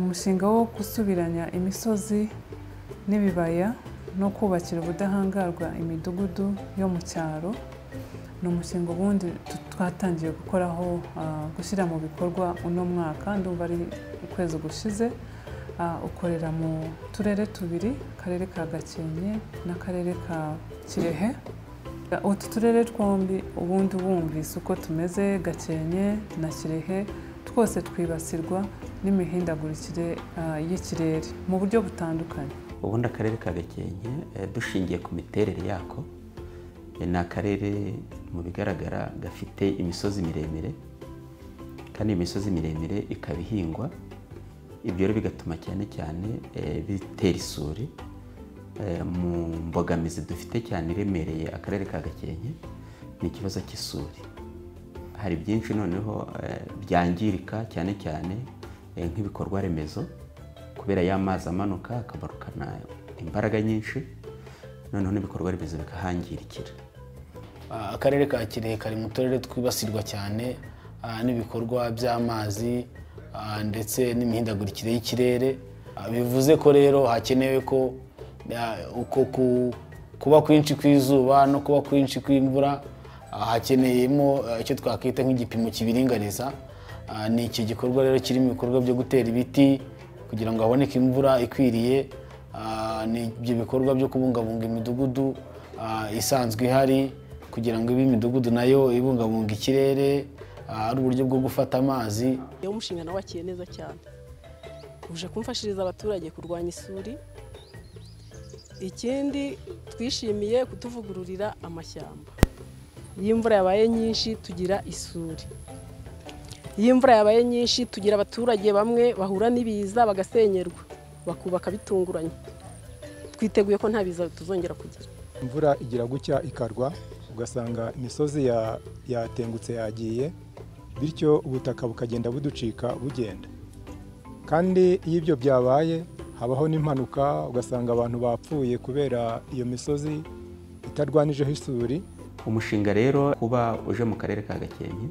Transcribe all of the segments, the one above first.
umushinga wo gusubiranya imisozi n'ibibaya no kubakira ubudahangarwa imidugudu yo mu cyaro ni umushinga ubundi twatangiye gukoraho gushyira mu bikorwa uno mwaka ndumva ari ukwezi gushize ukorera mu turere tubiri akarere ka Gakenke n'akarere ka Kirehe. Utu turere twombi ubundi wumvise uko tumeze Gakenke na Kirehe twose twibasirwa n'imihindagurikire y'ikirere mu buryo butandukanye. Ubundi akarere ka Gakenke dushingiye ku miterere yako ni akarere mu bigaragara gafite imisozi miremire kandi imisozi miremire ikaba ihingwa, ibyo rero bigatuma cyane cyane bitera isuri. Mu mbogamizi dufite cyane iremereye akarere ka Gakenke ni ikibazo cy'isuri. Hari byinshi noneho byangirika cyane cyane nk'ibikorwa remezo kubera y'amazi amanuka akabarukana imbaraga nyinshi, noneho n'ibikorwa remezo bikahangirikira. Akarere ka Kirehe kari mu turere twibasirwa cyane n'ibikorwa by'amazi ndetse n'imihindagurikire y'ikirere. Bivuze ko rero hakenewe ko kuba kwinshi kw'izuba no kuba kwinshi kw'imvura hakeneyemo icyo twakwita nk'igipimo kibiringaniza. Ni iki gikorwa rero kirimo ibikorwa byo gutera ibiti kugira ngo haboneke imvura ikwiriye. Ni ibyo bikorwa byo kubungabunga imidugudu isanzwe ihari kugira ngo imidugudu nayo ibungabunga ikirere, ari uburyo bwo gufata amazi. Iyo umushinga nawakiye neza cyane uje kumfashiriza abaturage kurwanya isuri. Ikindi twishimiye kutuvugururira amashyamba. Iyo imvura yabaye nyinshi tugira isuri. Iyo imvura yabaye nyinshi tugira abaturage bamwe bahura n'ibiza bagasenyerwa bakubaka bitunguranye. Twiteguye ko nta biza tuzongera kugira. Imvura igira gucya ikarwa ugasanga imisozi yatengutse yagiye, bityo ubutaka bukagenda buducika bugenda. Kandi iyo ibyo byabaye habaho n'impanuka ugasanga abantu bapfuye kubera iyo misozi itarwanijeho isuri. Umushinga rero kuba uje mu karere ka Gakenke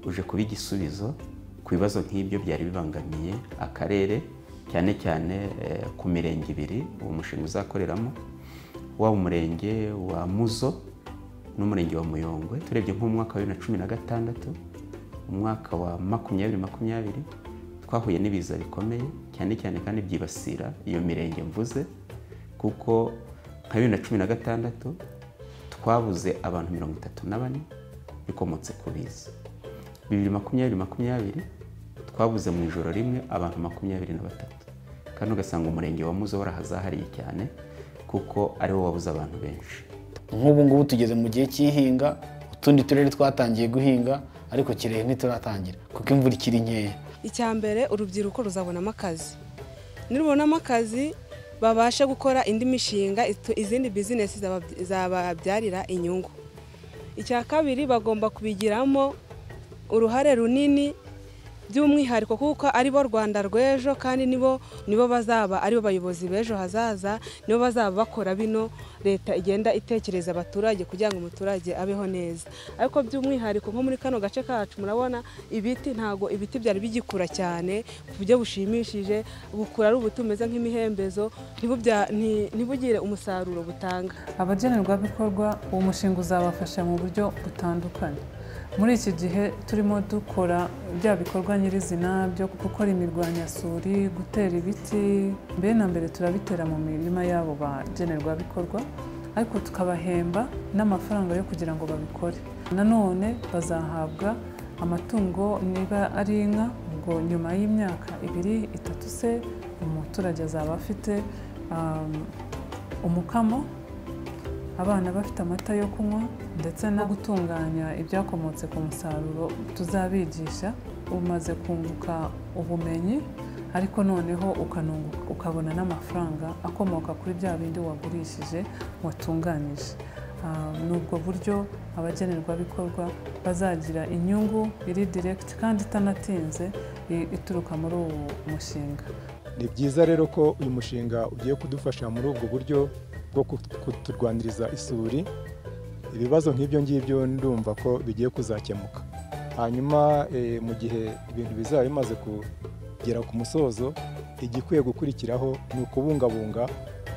uje kuba igisubizo ku bibazo nk'ibyo byari bibangamiye akarere, cyane cyane ku mirenge ibiri uwo mushinga uzakoreramo, waba umurenge wa Muzo n'umurenge wa Muyongwe. Turebye nk'umwaka wa 2016 umwaka wa 2020 twahuye n'ibiza bikomeye cyane cyane kandi byibasira iyo mirenge mvuze, kuko nka 2016 twabuze abantu 34 bikomotse ku biza. 2020 twabuze mu ijoro rimwe abantu 23, kandi ugasanga umurenge wa Muzo warahazahariye cyane kuko ariwo wabuze abantu benshi. Nk'ubu ngubu tugeze mu gihe cy'ihinga, utundi turere twatangiye guhinga ariko Kirehe ntituratangira kuko imvura ikiri nkeya. Icyambere urubyiruko ruzabonamo akazi, nirubonamo akazi babasha gukora indi mishinga, izindi business zababyarira inyungu. Icya kabiri bagomba kubigiramo uruhare runini by'umwihariko kuko ari bo Rwanda rw'ejo, kandi nibo bazaba ari bo bayobozi b'ejo hazaza, nibo bazaba bakora bino leta igenda itekereza abaturage kugira ngo umuturage abeho neza. Ariko by'umwihariko nko muri kano gace kacu murabona ibiti, ntago ibiti byari bigikura cyane ku buryo bushimishije, bukura ari ubutumeze nk'imihembezo, ntibugire umusaruro butanga. Abagenerwabikorwa uwo mushinga uzabafasha mu buryo butandukanye. Muri iki gihe turimo dukora bya bikorwa nyirizina byo gukora imirwanyasuri, gutera ibiti, mbere na mbere turabitera mu mirima yabo bagenerwabikorwa, ariko tukabahemba n'amafaranga yo kugira ngo babikore. Nanone bazahabwa amatungo niba ari inka, ubwo nyuma y'imyaka 2-3 se umuturage azaba afite umukamo, abana bafite amata yo kunywa, ndetse no gutunganya ibyakomotse ku musaruro tuzabigisha. Umaze kunguka ubumenyi, ariko noneho ukabona n'amafaranga akomoka kuri bya bindi wagurishije watunganyije. Nubwo buryo abagenerwabikorwa bazagira inyungu iri direct kandi itanatinze ituruka muri uwo mushinga. Ni byiza rero ko uyu mushinga ugiye kudufasha muri ubwo buryo bwo kuturwaniriza isuri. Ibibazo nk'ibyo ngibyo ndumva ko bigiye kuzakemuka. Hanyuma mu gihe ibintu bizaba bimaze kugera ku musozo, igikwiye gukurikiraho ni ukubungabunga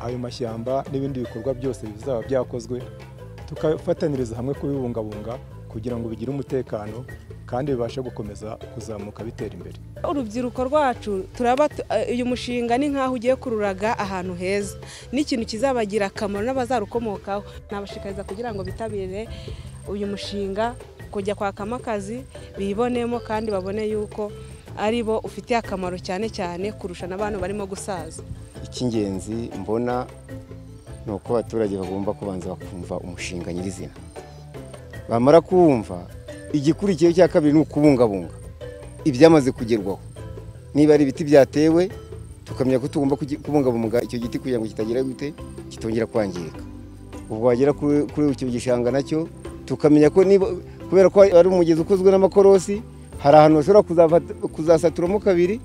ayo mashyamba n'ibindi bikorwa byose bizaba byakozwe, tugafataniriza hamwe kubibungabunga kugira ngo bigire umutekano kandi bibashe gukomeza kuzamuka bitera imbere. Urubyiruko rwacu uyu mushinga ni nk'aho ugiye kururaga ahantu heza, n'ikintu kizabagira akamaro n'abazarukomokaho. Nabashishikariza kugira ngo bitabire uyu mushinga, kujya kwakamo akazi bibonemo kandi babone yuko ari bo ufitiye akamaro cyane cyane kurusha n'abantu barimo gusaza. Icy'ingenzi mbona ni uko abaturage bagomba kubanza bakumva umushinga nyirizina, bamara kuwumva igikurikiyeho cya kabiri ni ukubungabunga ibyamaze kugerwaho. Niba ari ibiti byatewe tukamenya ko tugomba kubungabunga icyo giti kugira ngo kitagira gute kitongera kwangirika. Ubwo wagera kuri icyo gishanga nacyo tukamenya ko niba kubera ko ari umugezi ukozwe n'amakorosi, hari ahantu bashobora kuzasaturamo kabiri,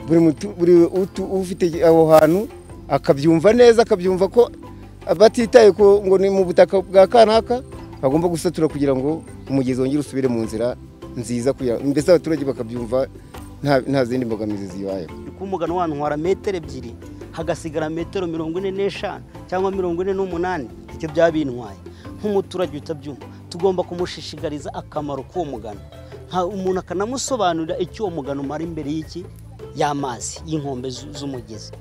buri ufite aho hantu akabyumva neza, akabyumva ko batitaye ko ngo ni mu butaka bwa kanaka, bagomba gusatura kugira ngo umugezi wongere usubire mu nzira nziza, mbese abaturage bakabyumva nta zindi mbogamizi zibayeho. Umugano wantwara metero 2 hagasigara metero 45 cyangwa 48, icyo byabintwaye nk'umuturage utabyumva. Tugomba kumushishikariza akamaro k'uwo mugano, umuntu akanamusobanurira icyo uwo mugano umara imbere y'iki y'amazi y'inkombe z'umugezi,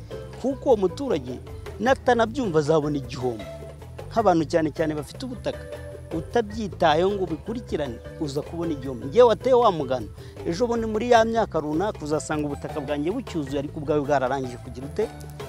kuko uwo muturage natanabyumva azabona igihombo. Nk'abantu cyane cyane bafite ubutaka utabyitayeho ngo bikurikirane uza kubona igihombo. Ngewe wateye wa mugano, ejo bundi muri ya myaka runaka uzasanga ubutaka bwanjye bucyuzuye ariko ubwawe bwararangije kugira ute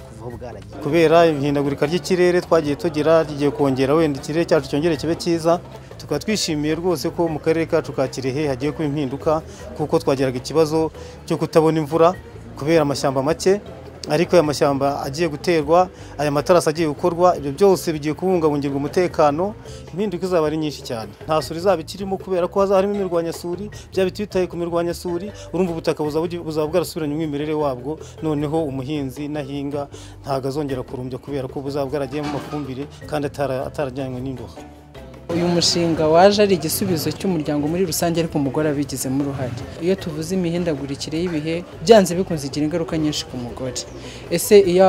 kuvaho bwaragiye. Kubera ihindagurika ry'ikirere twagiye tugira rigiye kongera wenda ikirere cyacu cyongere kibe cyiza, tukaba twishimiye rwose ko mu karere kacu ka Kirehe hagiye kuba impinduka, kuko twagiraga ikibazo cyo kutabona imvura kubera amashyamba make, ariko aya mashyamba agiye guterwa, aya matarasi agiye gukorwa, ibyo byose bigiye kubungabungirwa umutekano. Impinduka izaba ari nyinshi cyane, nta suri izaba ikirimo kubera ko hazaba harimo imirwanyasuri, bya biti bitaye ku mirwanyasuri, urumva ubutaka buzaba bwarasubiranye umwimerere wabwo. Noneho umuhinzi nahinga ntabwo azongera kurumbya kubera ko buzaba bwaragiye mu mafumbire kandi atarajyanywe n'indoha. Uyu mushinga waje ari igisubizo cy'umuryango muri rusange, ariko umugore abigizemo uruhare. Iyo tuvuze imihindagurikire y'ibihe, byanze bikunze igira ingaruka nyinshi ku mugore. Ese iyo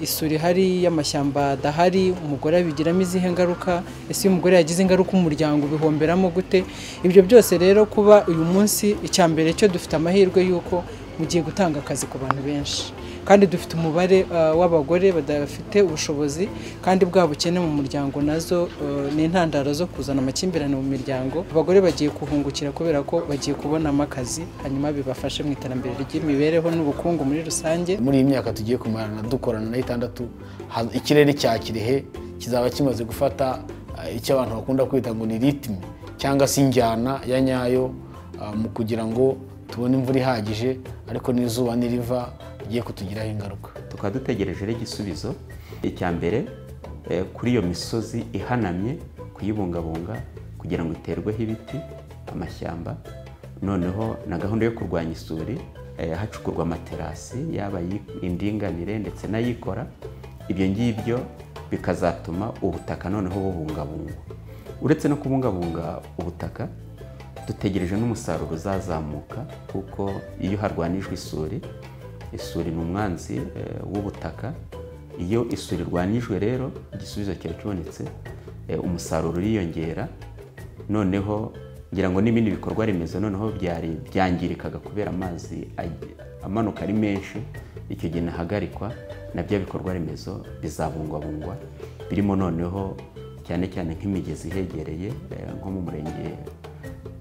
isuri hari y'amashyamba adahari, umugore abigiramo izihe ngaruka? Ese iyo umugore yagize ingaruka umuryango bihomberamo gute? Ibyo byose rero kuba uyu munsi, icyambere cyo dufite amahirwe y'uko mugiye gutanga akazi ku bantu benshi, kandi dufite umubare w'abagore badafite ubushobozi, kandi bwa bukene mu muryango nazo ni intandaro zo kuzana amakimbirane mu miryango. Abagore bagiye kuhungukira kubera ko bagiye kubonamo akazi, hanyuma bibafashe mu iterambere ry'imibereho n'ubukungu muri rusange. Muri iyi myaka tugiye kumarana dukorana na 6, ikirere cya Kirehe kizaba kimaze gufata icyo abantu bakunda kwita ngo ni ritme cyangwa se injyana ya nyayo, mu kugira ngo tubone imvura ihagije, ariko n'izuba niriva bigiye kutugiraho ingaruka. Tukaba dutegereje igisubizo. Icyambere kuri iyo misozi ihanamye kuyibungabunga kugira ngo iterweho ibiti, amashyamba, noneho na gahunda yo kurwanya isuri, hacukurwa amaterasi yaba indinganire ndetse n'ayikora. Ibyo ngibyo bikazatuma ubutaka noneho bubungabungwa. Uretse no kubungabunga ubutaka, dutegereje n'umusaruro uzazamuka, kuko iyo harwanijwe isuri ni umwanzi w'ubutaka. Iyo isuri irwanijwe rero igisubizo kiba kibonetse, umusaruro uriyongera. Noneho ngira ngo n'ibindi bikorwa remezo noneho byangirikaga kubera amazi amanuka ari menshi, icyo gihe nahagarikwa, nabyo bikorwa remezo bizabungwabungwa, birimo noneho cyane cyane nk'imigezi ihegereye, nko mu murenge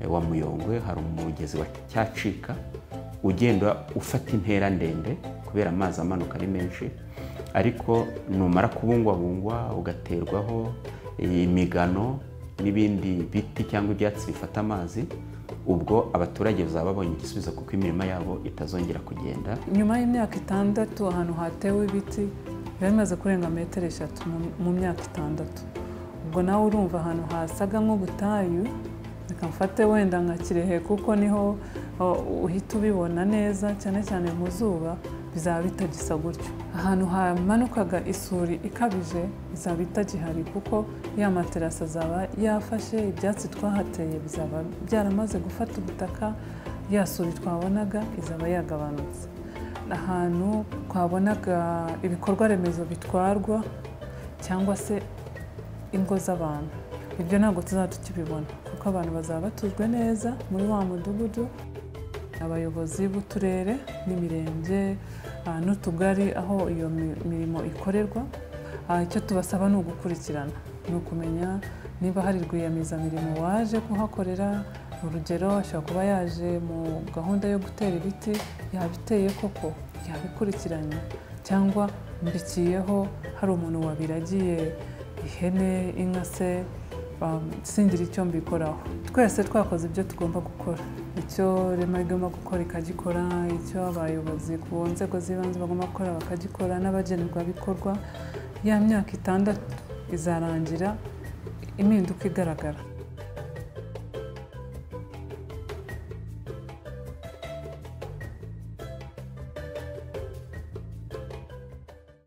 wa Muyongwe hari umugezi wa Cyacika ugenda ufata intera ndende kubera amazi amanuka ari menshi, ariko numara kubungwabungwa ugaterwaho imigano n'ibindi biti cyangwa ibyatsi bifata amazi, ubwo abaturage bazaba babonye igisubizo kuko imirima yabo itazongera kugenda. Nyuma y'imyaka 6 ahantu hatewe ibiti bimaze kurenga metero 3 mu myaka 6, ubwo nawe urumva ahantu hasaga nk'ubutayu, bikamfate wenda nka Kirehe kuko niho uhita ubibona neza, cyane cyane mu zuba bizaba bitagisa gutyo. Ahantu hamanukaga isuri ikabije bizaba bitagihari kuko ya materasi azaba yafashe, ibyatsi twahateye bizaba byaramaze gufata ubutaka, ya suri twabonaga izaba yagabanutse. Ahantu twabonaga ibikorwa remezo bitwarwa cyangwa se ingo z'abantu, ibyo ntabwo tuzaba tukibibona kuko abantu bazaba batuzwe neza muri wa mudugudu. Abayobozi b'uturere n'imirenge n'utugari aho iyo mirimo ikorerwa, icyo tubasaba ni ugukurikirana, ni ukumenya niba hari rwiyemezamirimo waje kuhakorera. Urugero ashobora kuba yaje mu gahunda yo gutera ibiti, yabiteye koko, yabikurikiranye, cyangwa mbikiyeho hari umuntu wabiragiye ihene, inka se, singire icyo mbikoraho. Twese twakoze ibyo tugomba gukora, icyo Rema igomba gukora ikagikora, icyo abayobozi ku nzego z'ibanze bagomba gukora bakagikora, n'abagenerwabikorwa. Ya myaka 6 izarangira impinduka igaragara.